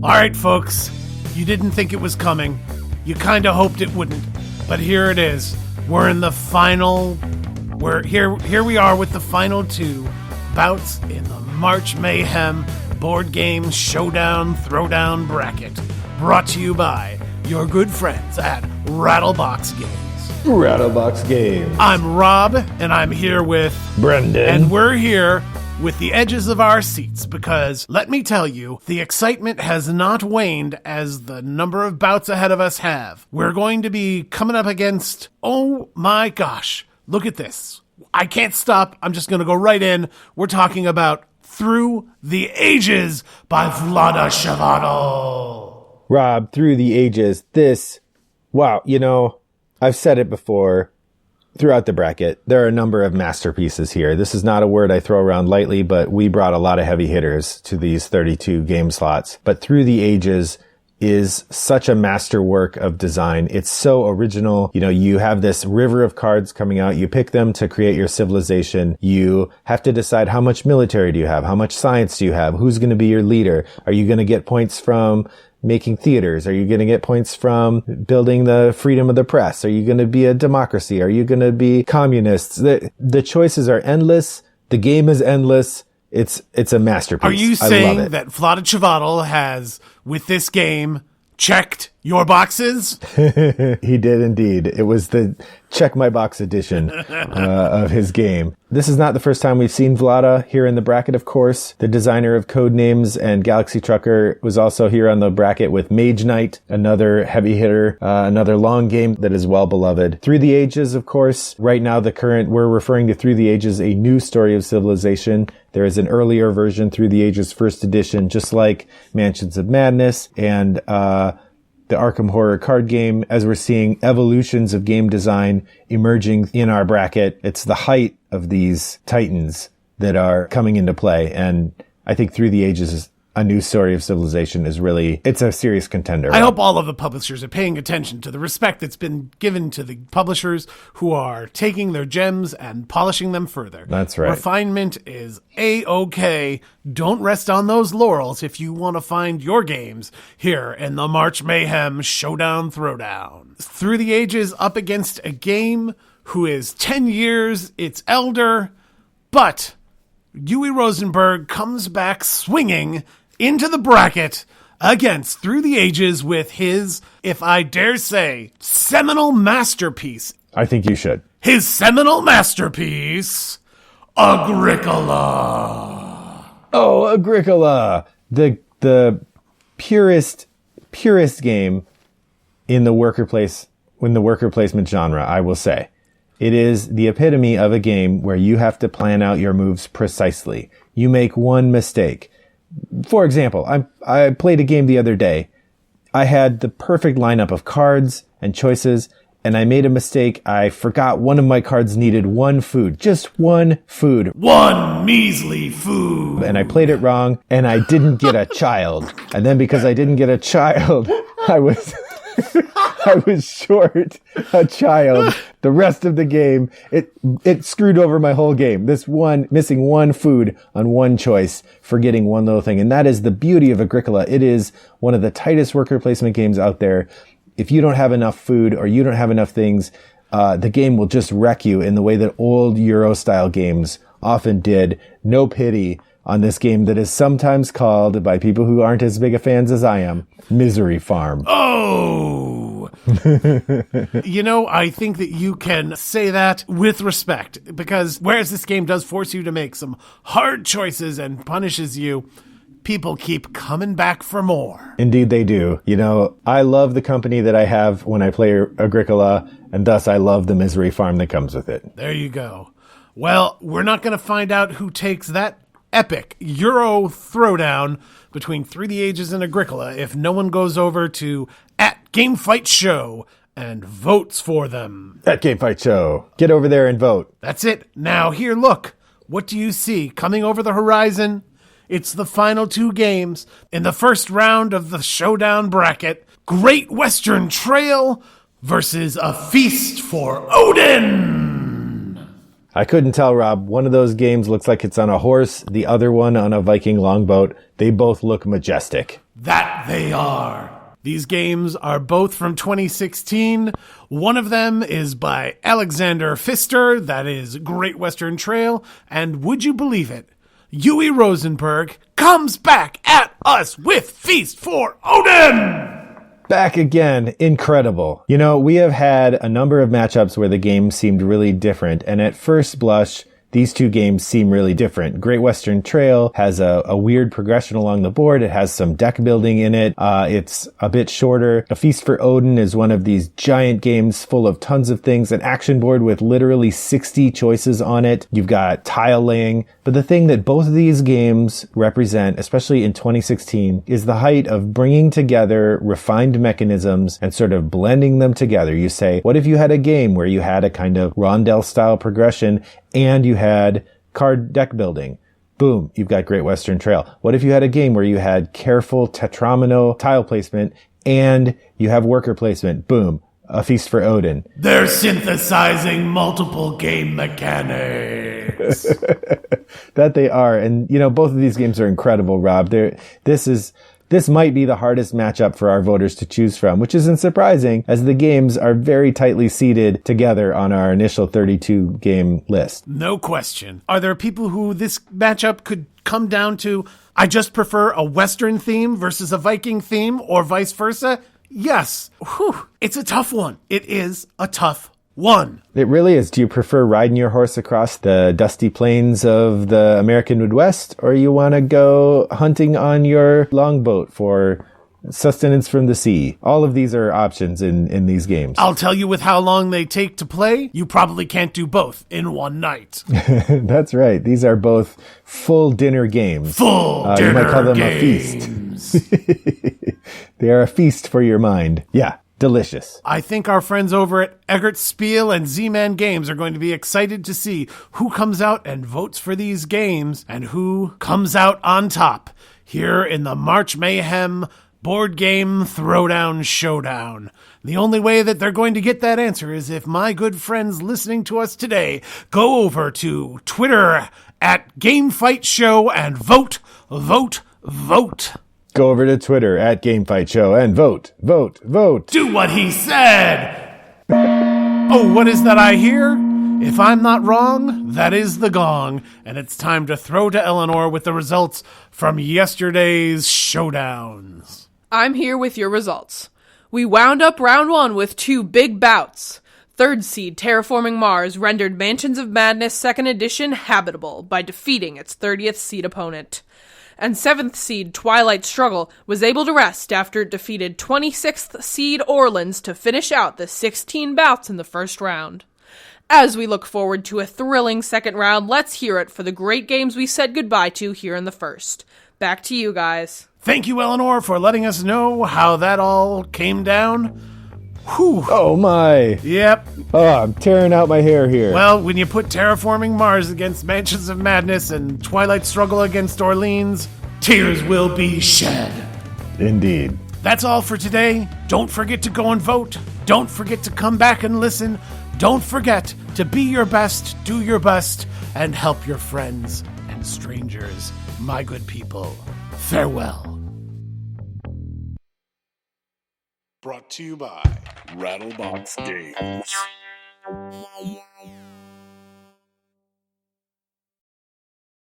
All right, folks, you didn't think it was coming. You kind of hoped it wouldn't, but here it is. We're in the final. We're here we are with the final two bouts in the March Mayhem board game showdown throwdown bracket, brought to you by your good friends at Rattlebox Games. Rattlebox Games. I'm Rob, and I'm here with Brendan. And we're here with the edges of our seats because, let me tell you, the excitement has not waned as the number of bouts ahead of us have. We're going to be coming up against, oh my gosh, look at this. I can't stop. I'm just going to go right in. We're talking about Through the Ages by Vlaada Chvátil. Rob, Through the Ages, wow, I've said it before throughout the bracket. There are a number of masterpieces here. This is not a word I throw around lightly, but we brought a lot of heavy hitters to these 32 game slots. But Through the Ages is such a masterwork of design. It's so original. You have this river of cards coming out. You pick them to create your civilization. You have to decide how much military do you have? How much science do you have? Who's going to be your leader? Are you going to get points from making theaters? Are you going to get points from building the freedom of the press? Are you going to be a democracy? Are you going to be communists? The choices are endless. The game is endless. It's a masterpiece. Are you saying that Vlaada Chvátil has, with this game, checked your boxes? He did indeed. It was the check my box edition of his game. This is not the first time we've seen Vlaada here in the bracket, of course. The designer of Codenames and Galaxy Trucker was also here on the bracket with Mage Knight, another heavy hitter, another long game that is well beloved. Through the Ages, of course. Right now, we're referring to Through the Ages, a new story of civilization. There is an earlier version, Through the Ages first edition, just like Mansions of Madness and the Arkham Horror card game. As we're seeing evolutions of game design emerging in our bracket, it's the height of these titans that are coming into play. And I think Through the Ages is a new story of civilization it's a serious contender. I hope all of the publishers are paying attention to the respect that's been given to the publishers who are taking their gems and polishing them further. That's right. Refinement is A-OK. Don't rest on those laurels if you want to find your games here in the March Mayhem Showdown Throwdown. Through the Ages up against a game who is 10 years its elder, but Uwe Rosenberg comes back swinging into the bracket against Through the Ages with his, if I dare say, seminal masterpiece. I think you should. His seminal masterpiece, Agricola. Oh, Agricola. The purest game in the worker placement genre, I will say. It is the epitome of a game where you have to plan out your moves precisely. You make one mistake. For example, I played a game the other day. I had the perfect lineup of cards and choices, and I made a mistake. I forgot one of my cards needed one food. Just one food. One measly food. And I played it wrong, and I didn't get a child. And then because I didn't get a child, I was short a child. The rest of the game, it screwed over my whole game. Missing one food on one choice, forgetting one little thing. And that is the beauty of Agricola. It is one of the tightest worker placement games out there. If you don't have enough food or you don't have enough things, the game will just wreck you in the way that old Euro style games often did. No pity on this game that is sometimes called, by people who aren't as big a fans as I am, Misery Farm. Oh! I think that you can say that with respect, because whereas this game does force you to make some hard choices and punishes you, people keep coming back for more. Indeed they do. I love the company that I have when I play Agricola, and thus I love the Misery Farm that comes with it. There you go. Well, we're not going to find out who takes that epic Euro throwdown between Through the Ages and Agricola if no one goes over to @GameFightShow and votes for them. @GameFightShow. Get over there and vote. That's it. Now here, look. What do you see coming over the horizon? It's the final two games in the first round of the showdown bracket. Great Western Trail versus A Feast for Odin. I couldn't tell, Rob. One of those games looks like it's on a horse, the other one on a Viking longboat. They both look majestic. That they are. These games are both from 2016. One of them is by Alexander Pfister, that is Great Western Trail, and would you believe it, Yui Rosenberg comes back at us with Feast for Odin! Back again. Incredible. You know, we have had a number of matchups where the game seemed really different, and at first blush, these two games seem really different. Great Western Trail has a weird progression along the board. It has some deck building in it. It's a bit shorter. A Feast for Odin is one of these giant games full of tons of things. An action board with literally 60 choices on it. You've got tile laying. But the thing that both of these games represent, especially in 2016, is the height of bringing together refined mechanisms and sort of blending them together. You say, what if you had a game where you had a kind of rondel style progression and you had card deck building? Boom, you've got Great Western Trail. What if you had a game where you had careful tetramino tile placement and you have worker placement? Boom, A Feast for Odin. They're synthesizing multiple game mechanics. That they are. And, you know, both of these games are incredible, Rob. This might be the hardest matchup for our voters to choose from, which isn't surprising, as the games are very tightly seated together on our initial 32 game list. No question. Are there people who this matchup could come down to, I just prefer a Western theme versus a Viking theme, or vice versa? Yes. Whew. It's a tough one. It is a tough one. It really is. Do you prefer riding your horse across the dusty plains of the American Midwest, or you want to go hunting on your longboat for sustenance from the sea? All of these are options in these games. I'll tell you, with how long they take to play, you probably can't do both in one night. That's right. These are both full dinner games. Full dinner You might call them games. a feast. They are a feast for your mind. Yeah. Delicious. I think our friends over at Eggert Spiel and Z-Man Games are going to be excited to see who comes out and votes for these games and who comes out on top here in the March Mayhem Board Game Throwdown Showdown. The only way that they're going to get that answer is if my good friends listening to us today go over to Twitter at GameFight Show and vote, vote, vote. Go over to Twitter at GameFight Show and vote, vote, vote. Do what he said! Oh, what is that I hear? If I'm not wrong, that is the gong, and it's time to throw to Eleanor with the results from yesterday's showdowns. I'm here with your results. We wound up round one with two big bouts. Third seed Terraforming Mars rendered Mansions of Madness 2nd Edition habitable by defeating its 30th seed opponent. And 7th seed Twilight Struggle was able to rest after it defeated 26th seed Orleans to finish out the 16 bouts in the first round. As we look forward to a thrilling second round, let's hear it for the great games we said goodbye to here in the first. Back to you guys. Thank you, Eleanor, for letting us know how that all came down. Whew. Oh my. Yep. Oh, I'm tearing out my hair here. Well, when you put Terraforming Mars against Mansions of Madness and Twilight Struggle against Orleans, tears will be shed. Indeed. That's all for today. Don't forget to go and vote. Don't forget to come back and listen. Don't forget to be your best, do your best, and help your friends and strangers, my good people. Farewell. Brought to you by Rattlebox Games.